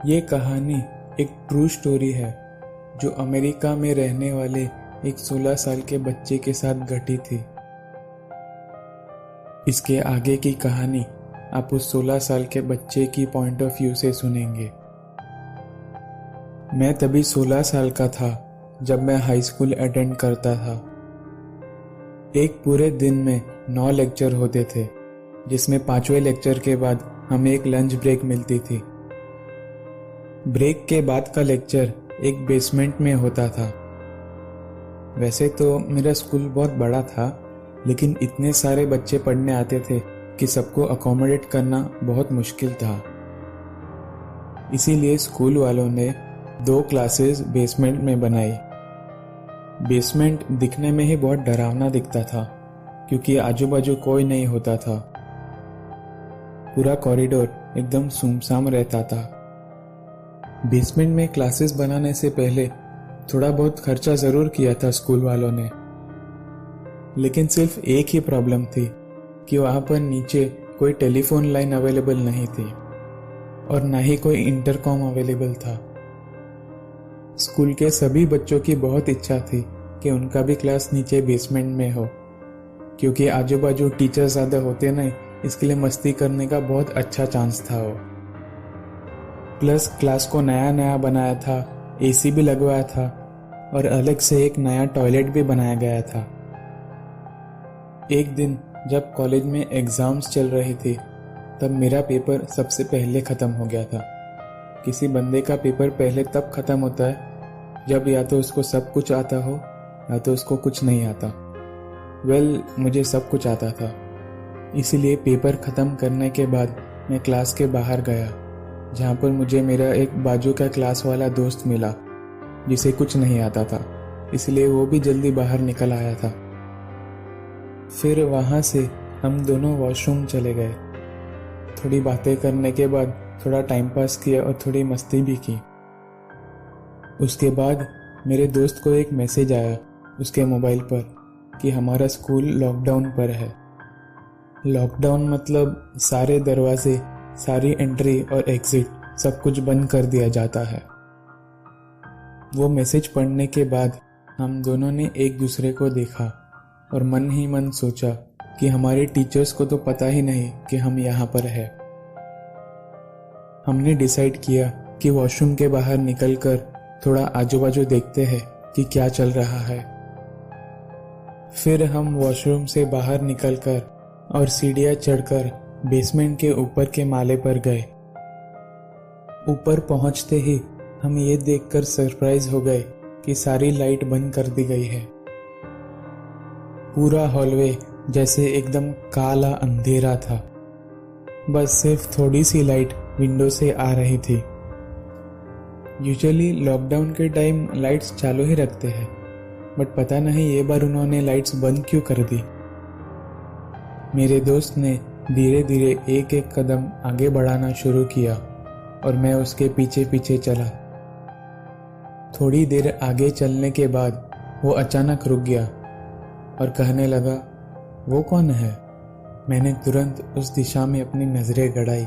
ये कहानी एक ट्रू स्टोरी है जो अमेरिका में रहने वाले एक 16 साल के बच्चे के साथ घटी थी। इसके आगे की कहानी आप उस 16 साल के बच्चे की पॉइंट ऑफ व्यू से सुनेंगे। मैं तभी 16 साल का था जब मैं हाई स्कूल अटेंड करता था। एक पूरे दिन में 9 लेक्चर होते थे, जिसमें 5वें लेक्चर के बाद हमें एक लंच ब्रेक मिलती थी। ब्रेक के बाद का लेक्चर एक बेसमेंट में होता था। वैसे तो मेरा स्कूल बहुत बड़ा था, लेकिन इतने सारे बच्चे पढ़ने आते थे कि सबको अकोमोडेट करना बहुत मुश्किल था। इसीलिए स्कूल वालों ने 2 क्लासेस बेसमेंट में बनाई। बेसमेंट दिखने में ही बहुत डरावना दिखता था, क्योंकि आजू बाजू कोई नहीं होता था। पूरा कॉरिडोर एकदम सुनसान रहता था। बेसमेंट में क्लासेस बनाने से पहले थोड़ा बहुत खर्चा जरूर किया था स्कूल वालों ने, लेकिन सिर्फ एक ही प्रॉब्लम थी कि वहां पर नीचे कोई टेलीफोन लाइन अवेलेबल नहीं थी और ना ही कोई इंटरकॉम अवेलेबल था। स्कूल के सभी बच्चों की बहुत इच्छा थी कि उनका भी क्लास नीचे बेसमेंट में हो, क्योंकि आजू बाजू टीचर ज्यादा होते नहीं, इसके लिए मस्ती करने का बहुत अच्छा चांस था वो। प्लस क्लास को नया नया बनाया था, एसी भी लगवाया था और अलग से एक नया टॉयलेट भी बनाया गया था। एक दिन जब कॉलेज में एग्जाम्स चल रही थी, तब मेरा पेपर सबसे पहले खत्म हो गया था। किसी बंदे का पेपर पहले तब खत्म होता है जब या तो उसको सब कुछ आता हो या तो उसको कुछ नहीं आता। मुझे सब कुछ आता था, इसीलिए पेपर खत्म करने के बाद मैं क्लास के बाहर गया, जहाँ पर मुझे मेरा एक बाजू का क्लास वाला दोस्त मिला जिसे कुछ नहीं आता था, इसलिए वो भी जल्दी बाहर निकल आया था। फिर वहाँ से हम दोनों वॉशरूम चले गए। थोड़ी बातें करने के बाद थोड़ा टाइम पास किया और थोड़ी मस्ती भी की। उसके बाद मेरे दोस्त को एक मैसेज आया उसके मोबाइल पर कि हमारा स्कूल लॉकडाउन पर है। लॉकडाउन मतलब सारे दरवाजे, सारी एंट्री और एग्जिट सब कुछ बंद कर दिया जाता है। वो मैसेज पढ़ने के बाद हम दोनों ने एक दूसरे को देखा और मन ही मन सोचा कि हमारे टीचर्स को तो पता ही नहीं कि हम यहाँ पर हैं। हमने डिसाइड किया कि वॉशरूम के बाहर निकलकर थोड़ा आजू बाजू देखते हैं कि क्या चल रहा है। फिर हम वॉशरूम से बाहर निकलकर और सीढ़ियां चढ़कर बेसमेंट के ऊपर के माले पर गए। ऊपर पहुंचते ही हम ये देखकर सरप्राइज हो गए कि सारी लाइट बंद कर दी गई है। पूरा हॉलवे जैसे एकदम काला अंधेरा था, बस सिर्फ थोड़ी सी लाइट विंडो से आ रही थी। यूजुअली लॉकडाउन के टाइम लाइट्स चालू ही रखते हैं, बट पता नहीं ये बार उन्होंने लाइट्स बंद क्यों कर दी। मेरे दोस्त ने धीरे धीरे एक एक कदम आगे बढ़ाना शुरू किया और मैं उसके पीछे पीछे चला। थोड़ी देर आगे चलने के बाद वो अचानक रुक गया और कहने लगा, वो कौन है? मैंने तुरंत उस दिशा में अपनी नजरें गड़ाई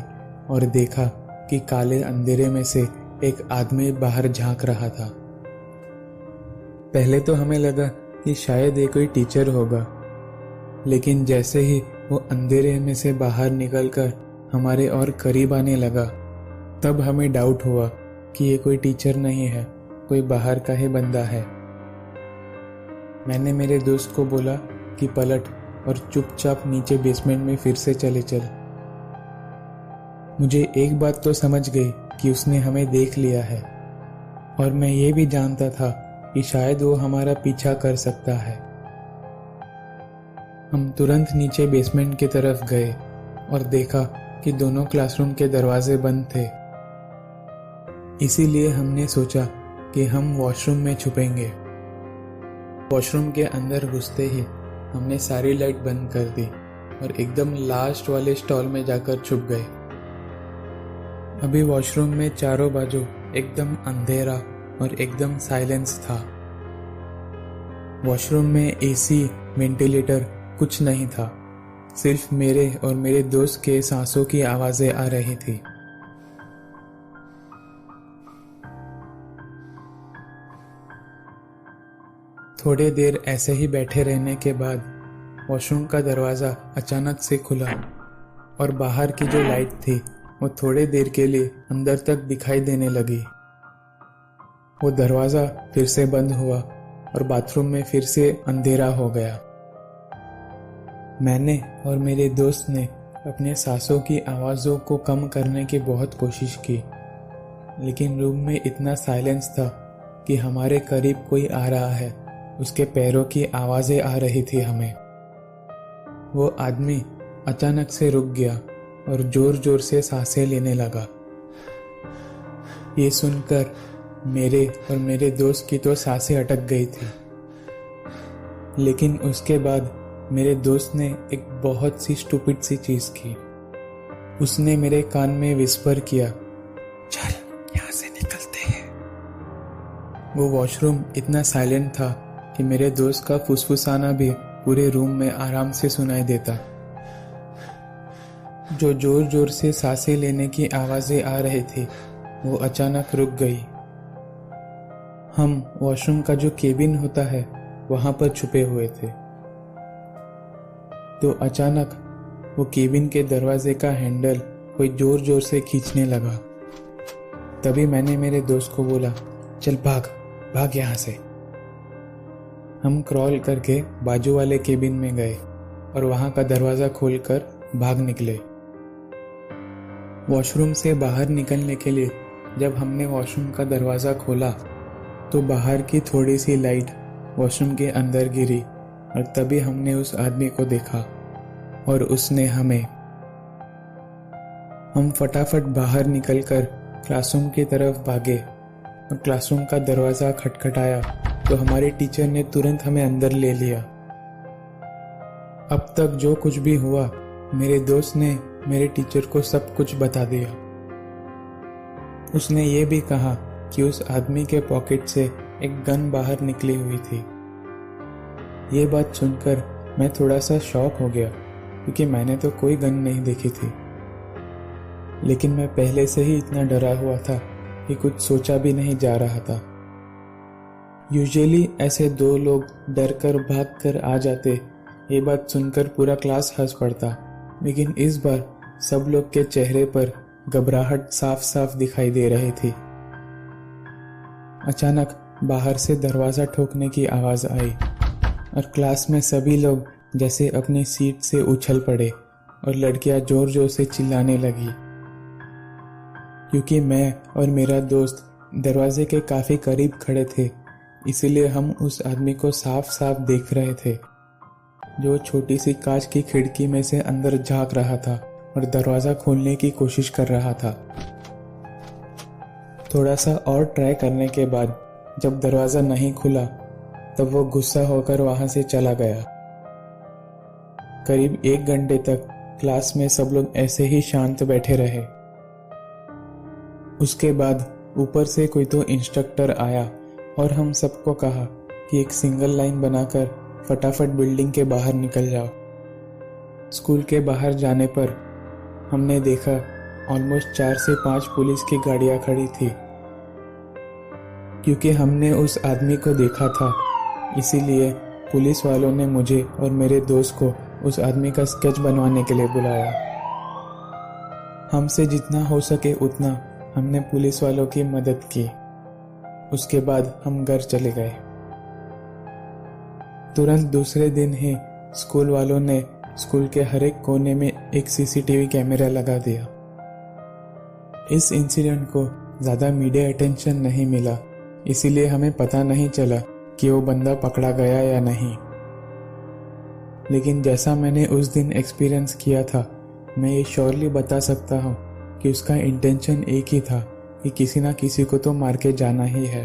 और देखा कि काले अंधेरे में से एक आदमी बाहर झांक रहा था। पहले तो हमें लगा कि शायद ये कोई टीचर होगा, लेकिन जैसे ही वो अंधेरे में से बाहर निकलकर हमारे और करीब आने लगा, तब हमें डाउट हुआ कि ये कोई टीचर नहीं है, कोई बाहर का ही बंदा है। मैंने मेरे दोस्त को बोला कि पलट और चुपचाप नीचे बेसमेंट में फिर से चले चल। मुझे एक बात तो समझ गई कि उसने हमें देख लिया है, और मैं ये भी जानता था कि शायद वो हमारा पीछा कर सकता है। हम तुरंत नीचे बेसमेंट की तरफ गए और देखा कि दोनों क्लासरूम के दरवाजे बंद थे। इसीलिए हमने सोचा कि हम वॉशरूम में छुपेंगे। वॉशरूम के अंदर घुसते ही हमने सारी लाइट बंद कर दी और एकदम लास्ट वाले स्टॉल में जाकर छुप गए। अभी वॉशरूम में चारों बाजू एकदम अंधेरा और एकदम साइलेंस था। वॉशरूम में एसी, वेंटिलेटर कुछ नहीं था, सिर्फ मेरे और मेरे दोस्त के सांसों की आवाजें आ रही थी। थोड़ी देर ऐसे ही बैठे रहने के बाद वॉशरूम का दरवाज़ा अचानक से खुला और बाहर की जो लाइट थी वो थोड़ी देर के लिए अंदर तक दिखाई देने लगी। वो दरवाज़ा फिर से बंद हुआ और बाथरूम में फिर से अंधेरा हो गया। मैंने और मेरे दोस्त ने अपने सांसों की आवाज़ों को कम करने की बहुत कोशिश की, लेकिन रूम में इतना साइलेंस था कि हमारे करीब कोई आ रहा है उसके पैरों की आवाज़ें आ रही थी हमें। वो आदमी अचानक से रुक गया और जोर जोर से सांसें लेने लगा। ये सुनकर मेरे और मेरे दोस्त की तो सांसें अटक गई थी। लेकिन उसके बाद मेरे दोस्त ने एक बहुत सी स्टूपिड सी चीज की। उसने मेरे कान में विस्पर किया, चल यहाँ से निकलते हैं। वो वॉशरूम इतना साइलेंट था कि मेरे दोस्त का फुसफुसाना भी पूरे रूम में आराम से सुनाई देता। जो जोर जोर से सांसें लेने की आवाजें आ रही थी वो अचानक रुक गई। हम वॉशरूम का जो केबिन होता है वहां पर छुपे हुए थे, तो अचानक वो केबिन के दरवाजे का हैंडल कोई जोर जोर से खींचने लगा। तभी मैंने मेरे दोस्त को बोला, चल भाग भाग यहाँ से। हम क्रॉल करके बाजू वाले केबिन में गए और वहां का दरवाजा खोलकर भाग निकले। वॉशरूम से बाहर निकलने के लिए जब हमने वॉशरूम का दरवाजा खोला तो बाहर की थोड़ी सी लाइट वॉशरूम के अंदर गिरी और तभी हमने उस आदमी को देखा और उसने हमें। हम फटाफट बाहर निकलकर क्लासरूम की तरफ भागे और क्लासरूम का दरवाजा खटखटाया तो हमारे टीचर ने तुरंत हमें अंदर ले लिया। अब तक जो कुछ भी हुआ मेरे दोस्त ने मेरे टीचर को सब कुछ बता दिया। उसने ये भी कहा कि उस आदमी के पॉकेट से एक गन बाहर निकली हुई थी। ये बात सुनकर मैं थोड़ा सा शॉक हो गया क्योंकि मैंने तो कोई गन नहीं देखी थी, लेकिन मैं पहले से ही इतना डरा हुआ था कि कुछ सोचा भी नहीं जा रहा था। यूजुअली ऐसे दो लोग डर कर भाग कर आ जाते, ये बात सुनकर पूरा क्लास हंस पड़ता, लेकिन इस बार सब लोग के चेहरे पर घबराहट साफ साफ दिखाई दे रही थी। अचानक बाहर से दरवाजा ठोकने की आवाज आई और क्लास में सभी लोग जैसे अपनी सीट से उछल पड़े और लड़कियां जोर जोर से चिल्लाने लगी। क्योंकि मैं और मेरा दोस्त दरवाजे के काफी करीब खड़े थे, इसीलिए हम उस आदमी को साफ साफ देख रहे थे, जो छोटी सी कांच की खिड़की में से अंदर झांक रहा था और दरवाजा खोलने की कोशिश कर रहा था। थोड़ा सा और ट्राई करने के बाद जब दरवाजा नहीं खुला तब वो गुस्सा होकर वहां से चला गया। करीब 1 घंटे तक क्लास में सब लोग ऐसे ही शांत बैठे रहे। उसके बाद ऊपर से कोई तो इंस्ट्रक्टर आया और हम सबको कहा कि एक सिंगल लाइन बनाकर फटाफट बिल्डिंग के बाहर निकल जाओ। स्कूल के बाहर जाने पर हमने देखा ऑलमोस्ट 4 से 5 पुलिस की गाड़ियां खड़ी थी। क्योंकि हमने उस आदमी को देखा था, इसीलिए पुलिस वालों ने मुझे और मेरे दोस्त को उस आदमी का स्केच बनवाने के लिए बुलाया। हमसे जितना हो सके उतना हमने पुलिस वालों की मदद की। उसके बाद हम घर चले गए। तुरंत दूसरे दिन ही स्कूल वालों ने स्कूल के हर एक कोने में एक सीसीटीवी कैमरा लगा दिया। इस इंसिडेंट को ज्यादा मीडिया अटेंशन नहीं मिला, इसीलिए हमें पता नहीं चला कि वो बंदा पकड़ा गया या नहीं। लेकिन जैसा मैंने उस दिन एक्सपीरियंस किया था, मैं ये श्योरली बता सकता हूँ कि उसका इंटेंशन एक ही था कि किसी ना किसी को तो मार के जाना ही है।